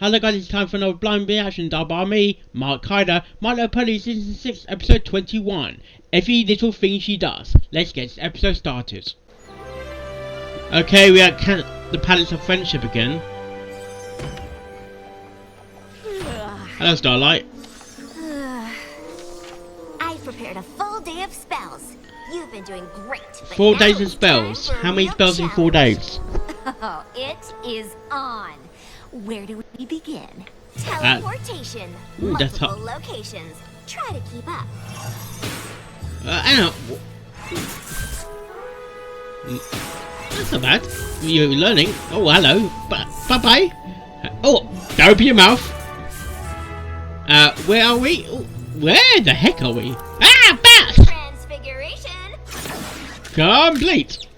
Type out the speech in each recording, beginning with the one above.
Hello guys, it's time for another blind reaction done by me, Mark Hyder, My Little Pony Season 6, Episode 21. Every little thing she does. Let's get this episode started. Okay, we are at the Palace of Friendship again. Hello Starlight. I've prepared a full day of spells. You've been doing great. 4 days of spells. How many spells in 4 days? Oh, it is on. Where do we begin? Teleportation. Multiple locations. Try to keep up. Hang on. That's not bad. You're learning. Oh, hello. Bye-bye. Oh, don't open your mouth. Where are we? Oh, where the heck are we? Ah, bat! Transfiguration. Complete.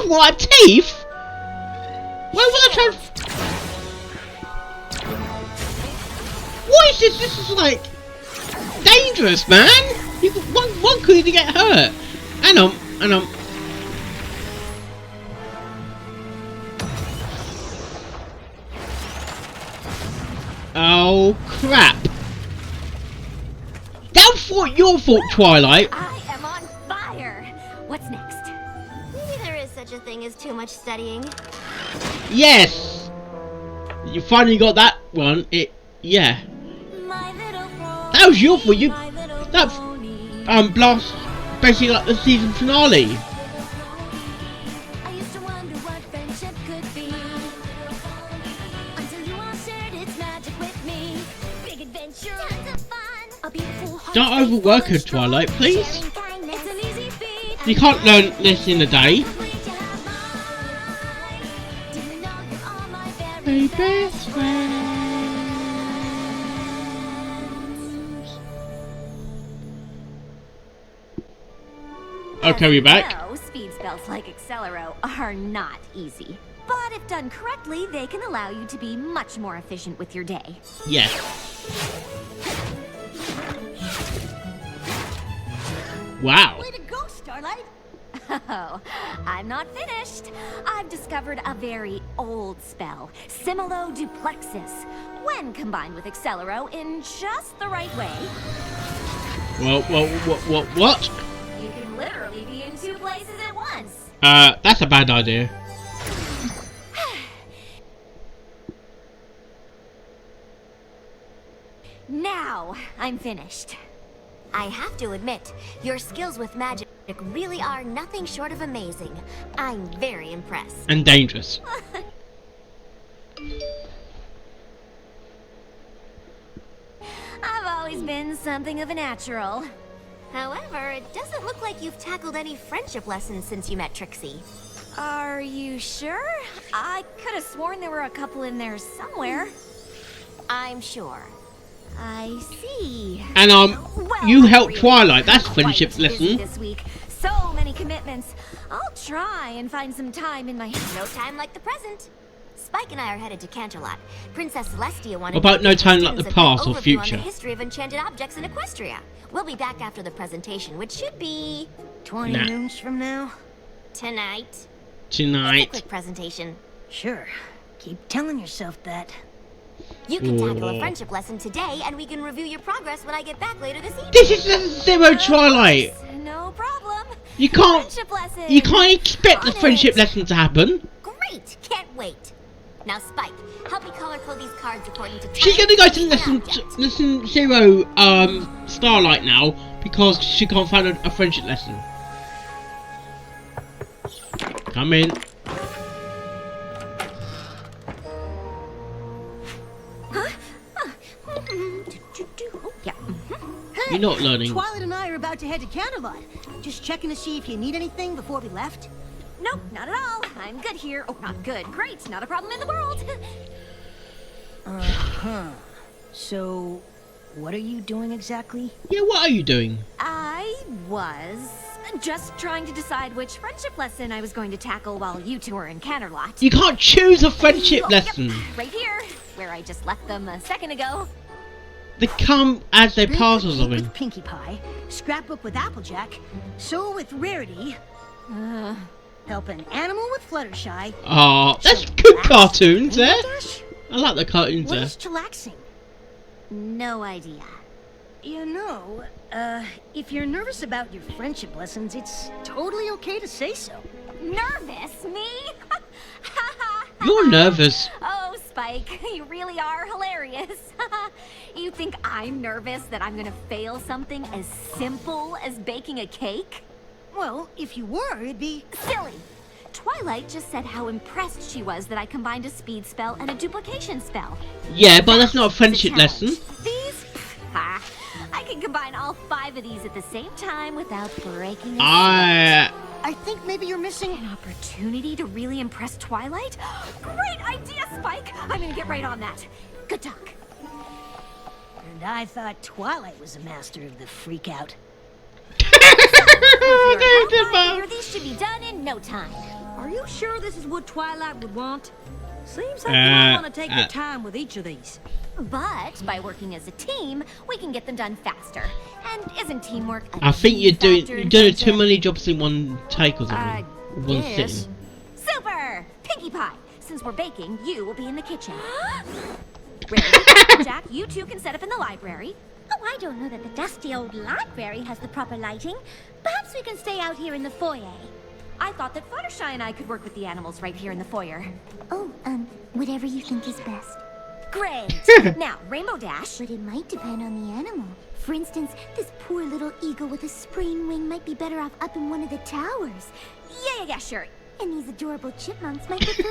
What, teeth? Why was I trying? What is this? This is like dangerous, man. One could even get hurt. Hang on. Oh crap! Your fault, Twilight. I am on fire. What's next? Maybe there is such a thing as too much studying. Yes. You finally got that one. Yeah. That was your fault. That's blast. Basically like the season finale. Don't overwork her, Twilight, please. You can't learn this in a day. My best friends. Okay, we're back. No, speed spells like Accelero are not easy. But if done correctly, they can allow you to be much more efficient with your day. Yes. Wow. Way to go, Starlight! Oh, I'm not finished. I've discovered a very old spell, Similo-Duplexis. When combined with Accelero in just the right way... What? You can literally be in 2 places at once. That's a bad idea. Now, I'm finished. I have to admit, your skills with magic really are nothing short of amazing. I'm very impressed. And dangerous. I've always been something of a natural. However, it doesn't look like you've tackled any friendship lessons since you met Trixie. Are you sure? I could have sworn there were a couple in there somewhere. I'm sure. I see. And well, you helped Twilight. That's friendship lesson. This week, so many commitments. I'll try and find some time in my no time like the present. Spike and I are headed to Canterlot. Princess Celestia wanted. About no time like the past or future. On the history of enchanted objects in Equestria. We'll be back after the presentation, which should be 20 noons from now. Tonight. It's a quick presentation. Sure. Keep telling yourself that. You can tackle a friendship lesson today, and we can review your progress when I get back later this evening. This is a zero, Twilight. No problem. You can't expect the friendship lesson to happen. Great. Can't wait. Now, Spike, help me color code these cards according to. She's gonna go to lesson 0, Starlight now because she can't find a friendship lesson. Come in. You're not learning. Twilight and I are about to head to Canterlot. Just checking to see if you need anything before we left. Nope, not at all. I'm good here. Oh, not good. Great. Not a problem in the world. So, what are you doing exactly? Yeah, what are you doing? I was just trying to decide which friendship lesson I was going to tackle while you two were in Canterlot. You can't choose a friendship lesson. Yep, right here, where I just left them a second ago. They come as they pass or something. With Pinkie Pie, Scrapbook with Applejack, Soul with Rarity, Help an animal with Fluttershy. Oh, that's good cartoons there. Dash? I like the cartoons What there. is chillaxing? No idea. You know, if you're nervous about your friendship lessons, it's totally okay to say so. Nervous? Me? You're nervous. Oh, Spike, you really are hilarious. You think I'm nervous that I'm gonna fail something as simple as baking a cake? Well, if you were, it'd be... Silly! Twilight just said how impressed she was that I combined a speed spell and a duplication spell. Yeah, but that's not a friendship The challenge. lesson. These? I can combine all 5 of these at the same time without breaking a I... I think maybe you're missing... An opportunity to really impress Twilight? Great idea, Spike! I'm gonna get right on that. Good talk. And I thought Twilight was a master of the freak out. These should be done in no time. Are you sure this is what Twilight would want? Seems like you might want to take your time with each of these. But by working as a team, we can get them done faster. And isn't teamwork a I think key you're doing factor in too friendship? many jobs in one take or something. One Yes. sitting. Super! Pinkie Pie! Since we're baking, you will be in the kitchen. Ready? Jack, you two can set up in the library. Oh, I don't know that the dusty old library has the proper lighting. Perhaps we can stay out here in the foyer. I thought that Fluttershy and I could work with the animals right here in the foyer. Oh, whatever you think is best. Great! Now, Rainbow Dash. But it might depend on the animal. For instance, this poor little eagle with a sprained wing might be better off up in one of the towers. Yeah, sure. And these adorable chipmunks might prefer...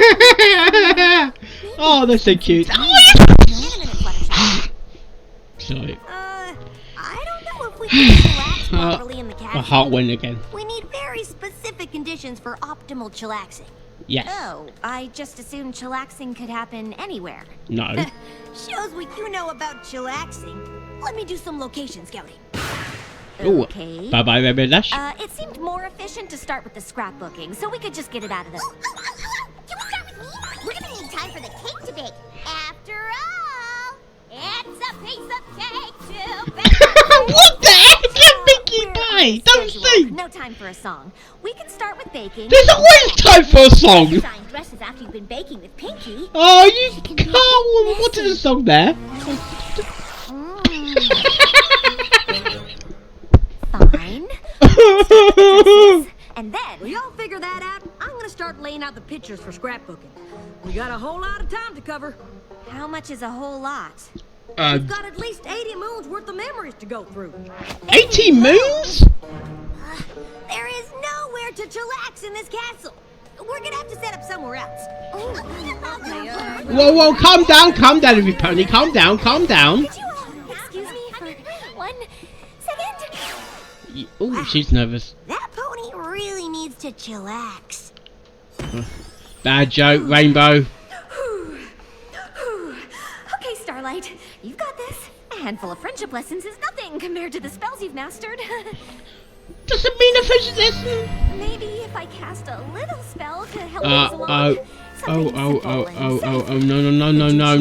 Oh, they're so cute. In a minute, Fluttershy. Sorry. I don't know if we can chillax properly in the My castle. heart went again. We need very specific conditions for optimal chillaxing. Yes. Oh, I just assumed chillaxing could happen anywhere. No. Shows what you know about chillaxing. Let me do some location scouting. Ooh. Okay. Bye bye, Rainbow Dash. It seemed more efficient to start with the scrapbooking, so we could just get it out of the... Can we start with me? We're gonna need time for the cake to bake. After all, it's a piece of cake to bake. What the heck is Pinkie Pie? Don't Schedule. sing. No time for a song. We can start with baking. There's always time for a song. Design dresses after you've been baking with Pinkie. Oh, you can't. What is the song there? Fine. Dresses. And Well, then... y'all figure that out. I'm gonna start laying out the pictures for scrapbooking. We got a whole lot of time to cover. How much is a whole lot? We've got at least 80 moons worth of memories to go through. 80 moons? There is nowhere to chillax in this castle. We're gonna have to set up somewhere else. Whoa, whoa, calm down, everybody. Calm down. Could you all excuse me for 1 second? Oh, she's nervous. That pony really needs to chillax. Bad joke, Rainbow. Okay, Starlight, you've got this. A handful of friendship lessons is nothing compared to the spells you've mastered. Doesn't mean a fish lesson. Maybe if I cast a little spell to help us along.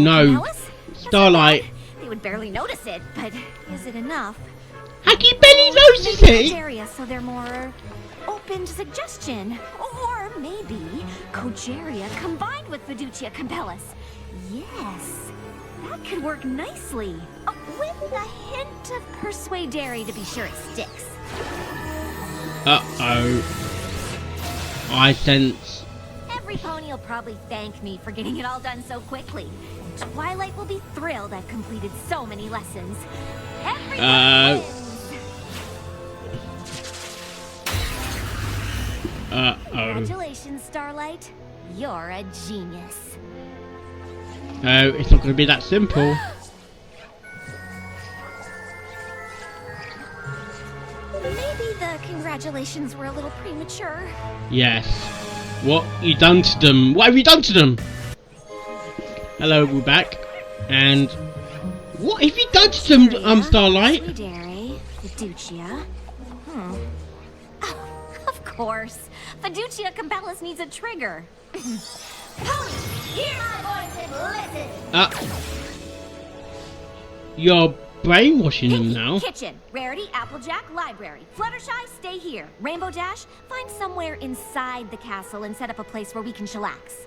No. Starlight. They would barely notice it, but is it enough? Hacky Belly notices Maybe it. area so they're more open to suggestion. Or maybe Cogeria combined with Fiducia Compellus. Yes, that could work nicely. With a hint of Persuadere to be sure it sticks. Uh-oh. I sense... Every pony will probably thank me for getting it all done so quickly. Twilight will be thrilled I've completed so many lessons. Everyone wins. Congratulations, Starlight. You're a genius. No, it's not going to be that simple. Maybe the congratulations were a little premature. Yes. What you done to them? What have you done to them? Hello, we're back. And... what have you done to them, Starlight? Persuadere, Fiducia. Of course. Fiducia Compellus needs a trigger. Pony, hear my voice and listen. You're brainwashing them Pinky, now. kitchen. Rarity, Applejack, library. Fluttershy, stay here. Rainbow Dash, find somewhere inside the castle and set up a place where we can chillax.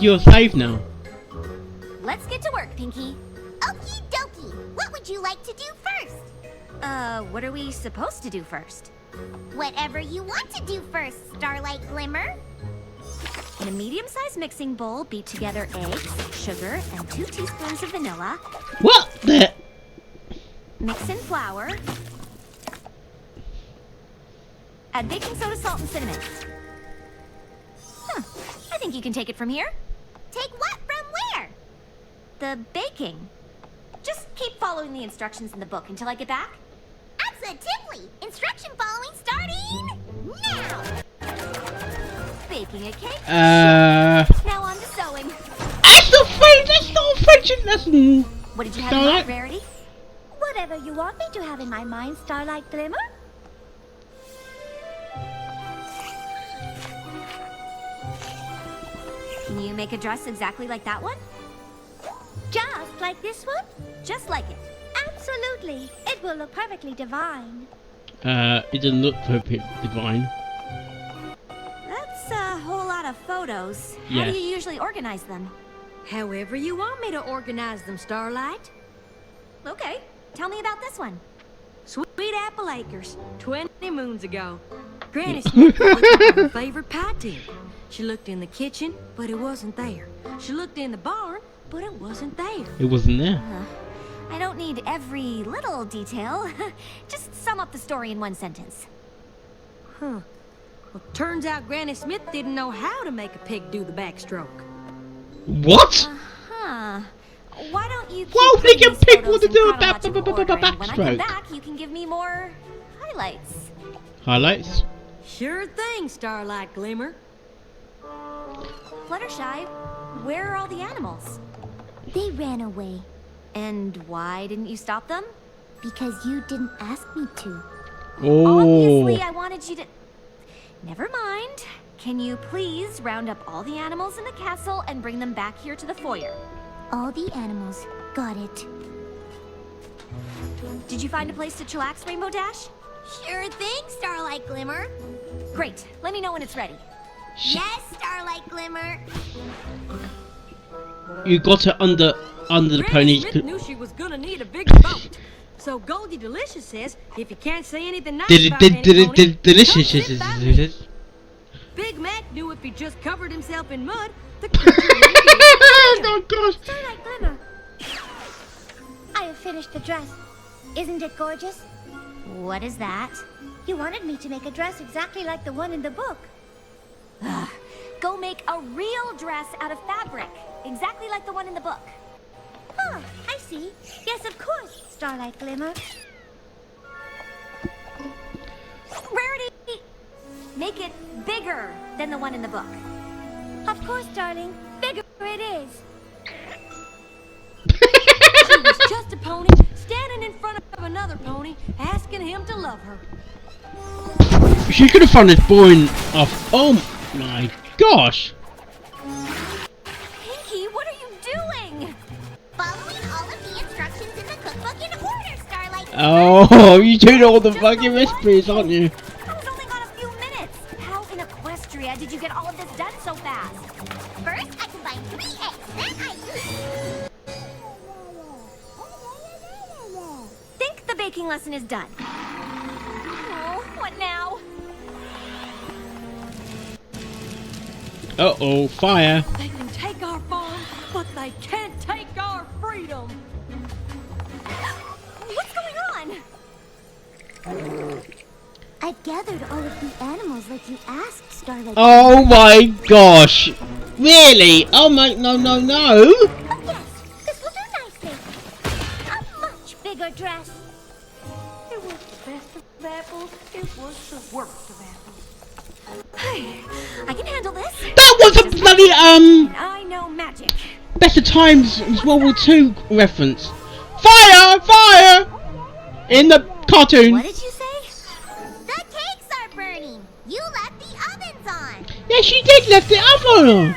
You're safe now. Let's get to work, Pinky. Okie dokie. What would you like to do first? What are we supposed to do first? Whatever you want to do first, Starlight Glimmer. In a medium-sized mixing bowl, beat together eggs, sugar, and 2 teaspoons of vanilla. What the? Mix in flour. Add baking soda, salt, and cinnamon. I think you can take it from here. Take what from where? The baking. Just keep following the instructions in the book until I get back. Absolutely. Instruction following starting now. Baking a cake. Now on to sewing. That's not a friendship lesson. What did you have in Starlight? mind, Rarity? Whatever you want me to have in my mind, Starlight Glimmer. Can you make a dress exactly like that one? Just like this one? Just like it. Absolutely. It will look perfectly divine. It doesn't look perfect divine. That's a whole lot of photos. How Yes. do you usually organize them? However you want me to organize them, Starlight. Okay, tell me about this one. Sweet Apple Acres, 20 moons ago. Granny Smith was looking for her favorite pie tin. She looked in the kitchen, but it wasn't there. She looked in the barn, but it wasn't there. It wasn't there. I don't need every little detail. Just sum up the story in one sentence. Huh. Well, turns out Granny Smith didn't know how to make a pig do the backstroke. What? Huh. Why don't you keep Why would putting he get these picked photos to in do a chronological order, and when I come backstroke? back, you can give me more highlights. Highlights? Sure thing, Starlight Glimmer. Fluttershy, where are all the animals? They ran away And why didn't you stop them? because you didn't ask me to. Oh. Obviously, I wanted you to... Never mind. Can you please round up all the animals in the castle and bring them back here to the foyer? All the animals. Got it. Did you find a place to chillax, Rainbow Dash? Sure thing, Starlight Glimmer. Great. Let me know when it's ready. Yes, Starlight Glimmer. You got it under the Granny pony's. Smith knew she was gonna need a bigger boat. So Goldie Delicious says, if you can't say anything nice about any pony, Delicious. come sit by me. Big Mac knew if he just covered himself in mud, the creature wouldn't be able to Oh gosh. Starlight Glimmer. I have finished the dress. Isn't it gorgeous? What is that? You wanted me to make a dress exactly like the one in the book. Go make a real dress out of fabric. Exactly like the one in the book. Oh, I see. Yes, of course, Starlight Glimmer. Rarity! Make it bigger than the one in the book. Of course, darling. Bigger it is. She was just a pony standing in front of another pony, asking him to love her. She could have found this boring off. Oh my gosh. Pinky, what are you doing? Following all of the instructions in the cookbook in order, Starlight. Oh, you're doing all the fucking recipes, aren't you? I was only gone a few minutes. How in Equestria did you get all of this done so fast? First, I combine 3 eggs. Then I... Think the baking lesson is done. Oh, what now? Uh-oh, fire. They can take our farm, but they can't take our freedom. What's going on? I've gathered all of the animals like you asked, Starlight. Oh my gosh. Really? Oh my, no. Oh, yes. This will do nicely. A much bigger dress. It was the best of apples. It was the worst of apples. I can handle this. That was a bloody, I know magic. Better Times World War II reference. Fire! Fire! In the cartoon. What did you say? The cakes are burning. You left the ovens on. Yeah, she did left it up on her.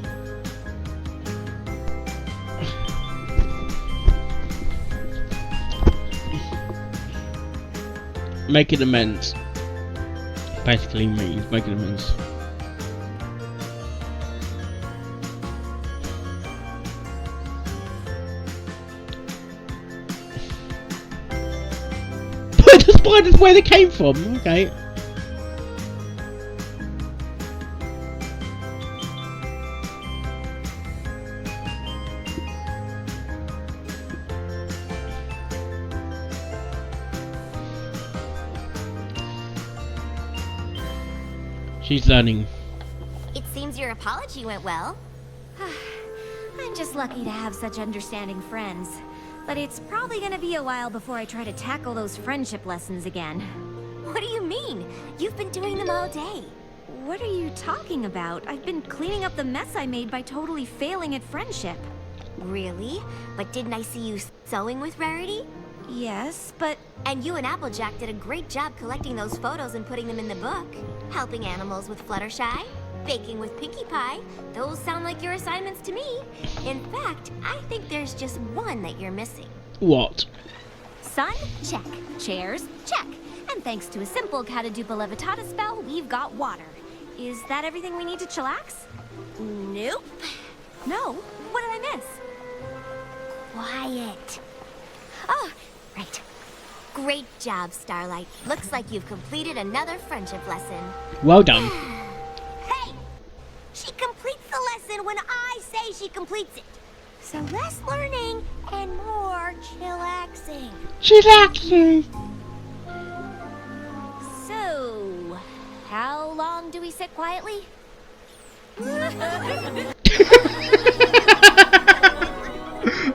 making amends. Basically means making amends. The spiders where they came from. Okay. She's learning. It seems your apology went well. I'm just lucky to have such understanding friends. But it's probably gonna be a while before I try to tackle those friendship lessons again. What do you mean? You've been doing them all day. What are you talking about? I've been cleaning up the mess I made by totally failing at friendship. Really? But didn't I see you sewing with Rarity? Yes, but... And you and Applejack did a great job collecting those photos and putting them in the book. Helping animals with Fluttershy, baking with Pinkie Pie. Those sound like your assignments to me. In fact, I think there's just one that you're missing. What? Sun, check. Chairs, check. And thanks to a simple Catadupa Levitata spell, we've got water. Is that everything we need to chillax? Nope. No? What did I miss? Quiet. Oh, right. Great job, Starlight. Looks like you've completed another friendship lesson. Well done. Hey! She completes the lesson when I say she completes it. So less learning and more chillaxing. Chillaxing. So, how long do we sit quietly?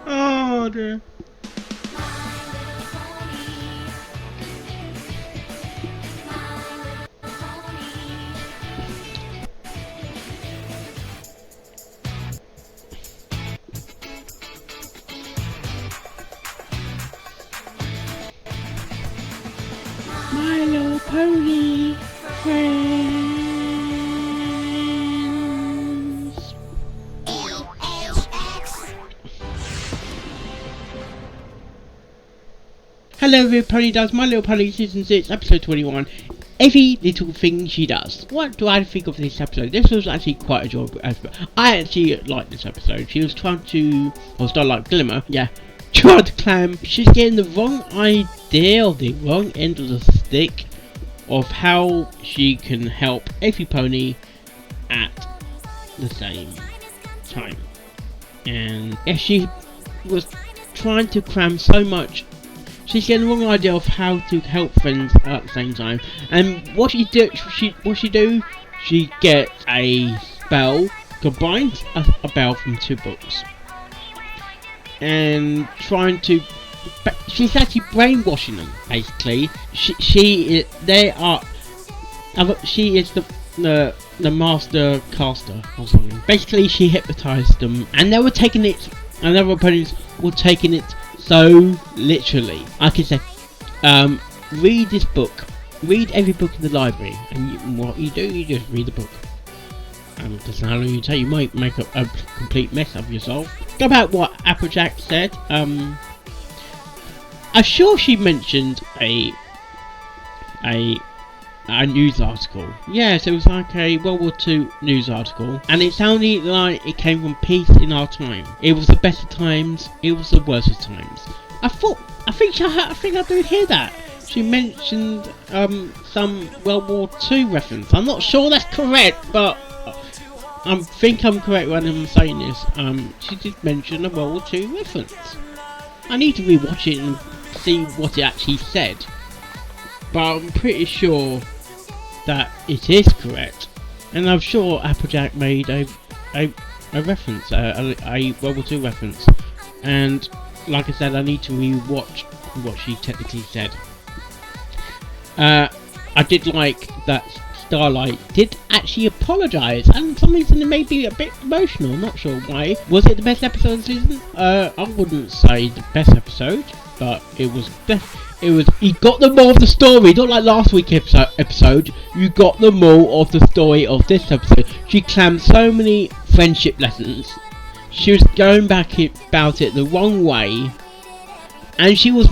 Oh dear. My Little Pony friends. Hello, every pony does. My Little Pony season 6, episode 21. Every little thing she does. What do I think of this episode? This was actually quite a enjoyable episode. I actually liked this episode. She was trying to, or Starlight Glimmer, yeah, trying to climb. She's getting the wrong idea, or the wrong end of the stick, of how she can help every pony at the same time. And if she was trying to cram so much, she's getting the wrong idea of how to help friends at the same time. And what she do? She gets a spell, combines a bell from 2 books, and trying to. She's actually brainwashing them. Basically, she is the master caster or something. Basically, she hypnotized them, and they were taking it. And other opponents were taking it so literally. I could say, read this book. Read every book in the library, and what you do, you just read the book. Because how long you take, you might make a complete mess of yourself. Go about what Applejack said. I'm sure she mentioned a news article. Yes, it was like a World War II news article, and it sounded like it came from Peace in Our Time. It was the best of times, it was the worst of times. I think I do hear that. She mentioned some World War II reference. I'm not sure that's correct, but I think I'm correct when I'm saying this. She did mention a World War II reference. I need to rewatch it and see what it actually said, but I'm pretty sure that it is correct, and I'm sure Applejack made a reference, a World War II reference, and like I said, I need to rewatch what she technically said. I did like that Starlight did actually apologise, and for some reason it made me a bit emotional. Not sure why. Was it the best episode of the season? I wouldn't say the best episode, but it was. You got the moral of the story, not like last week's episode. You got the moral of the story of this episode. She crammed so many friendship lessons. She was going back about it the wrong way, and she was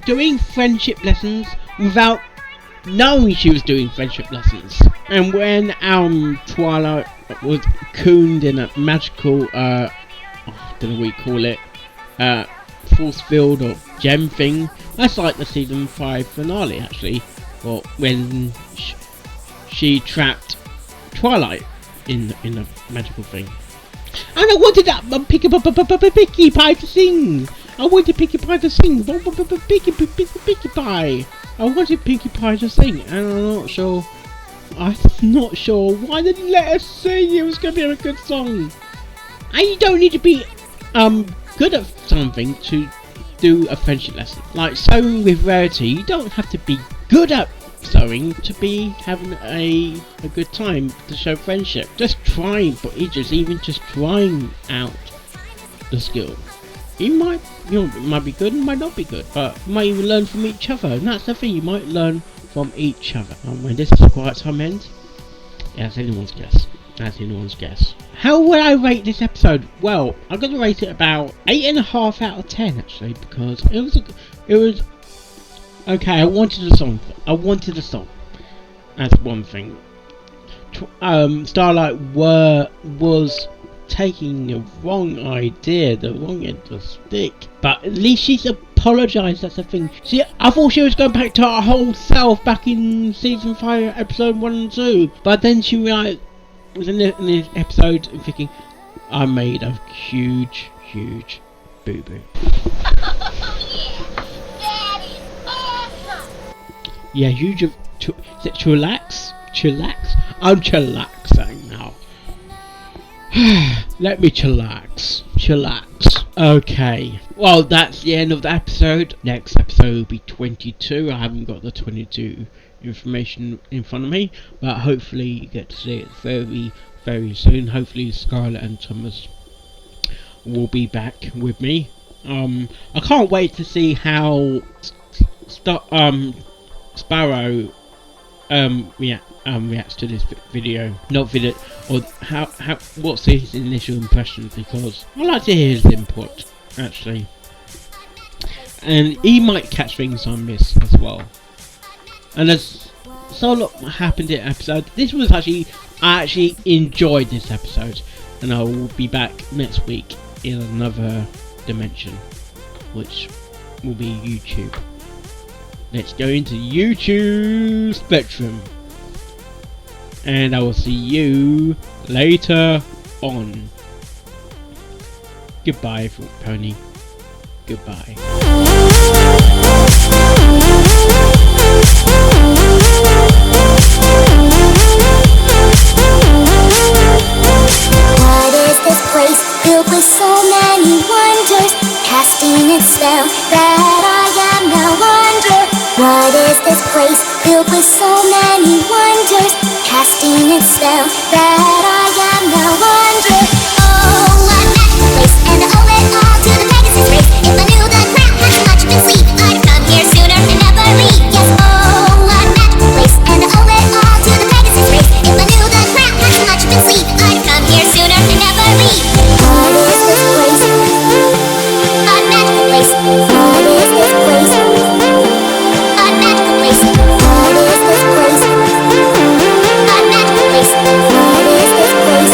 doing friendship lessons without knowing she was doing friendship lessons. And when Twilight was cooned in a magical, I don't know what you call it, force field or gem thing, that's like the season 5 finale actually, or when she trapped Twilight in a magical thing. And I wanted that Pinkie Pie to sing. I wanted Pinkie Pie to sing. Pinkie Pie. I wanted Pinkie Pie to sing, and I'm not sure why they didn't let her sing. It was gonna be a good song. And you don't need to be good at something to do a friendship lesson. Like sewing with Rarity, you don't have to be good at sewing to be having a good time to show friendship. Just trying for ages, even just trying out the skill. It might be good, it might not be good, but you might even learn from each other, and that's the thing, you might learn from each other. And when this is a quiet time ends, yeah, that's anyone's guess. That's anyone's guess. How would I rate this episode? Well, I'm gonna rate it about 8.5 out of 10 actually, because it was okay. I wanted a song. That's one thing. Starlight was taking the wrong idea, the wrong end of the stick. But at least she's apologised, that's the thing. See, I thought she was going back to her whole self back in season 5, episode 1 and 2. But then she realised, was in this episode, thinking, I made a huge boo-boo. Yeah, huge of... Is it chillax? Chillax? I'm chillaxing now. Let me chillax. Okay. Well, that's the end of the episode. Next episode will be 22. I haven't got the 22 information in front of me, but hopefully you get to see it very soon. Hopefully Scarlett and Thomas will be back with me. I can't wait to see how Sparrow reacts to this video, or what's his initial impression, because I like to hear his input actually, and he might catch things I miss as well. And there's so a lot happened in the episode. I actually enjoyed this episode, and I will be back next week in another dimension, which will be YouTube. Let's go into YouTube Spectrum, and I will see you later on. Goodbye, Pony. Goodbye. What is this place filled with so many wonders, casting its spell that I am now wonder? What is this place filled with so many wonders, casting its spell that I am now wonder? Oh, what a magical place, and I owe it all to the Pegasus race. If I knew the crowd had so much up its sleeve, I'd come here sooner and never leave. Yes, oh, what a magical place, and I owe it all to the Pegasus race. If I knew the crowd had so much up its sleeve, I'd come here sooner and never leave. What is this place? A magical place. What is this place? A magical place. What is this place? A magical place. What is this place?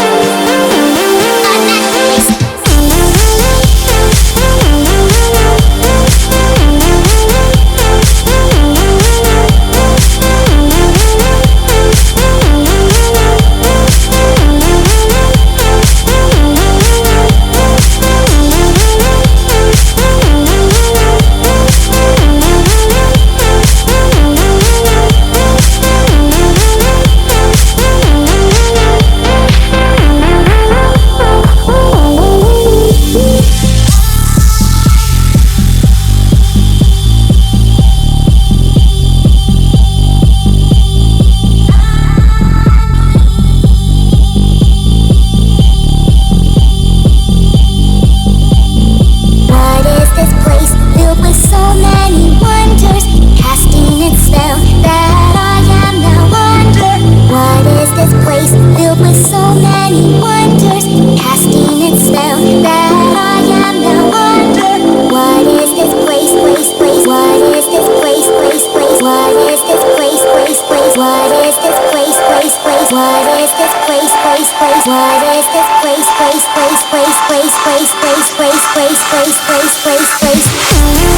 place, place? What is this place, place, place? What is this place, place, place? What is this place, place, place, place, place, place, place, place, place, place, place, place, place?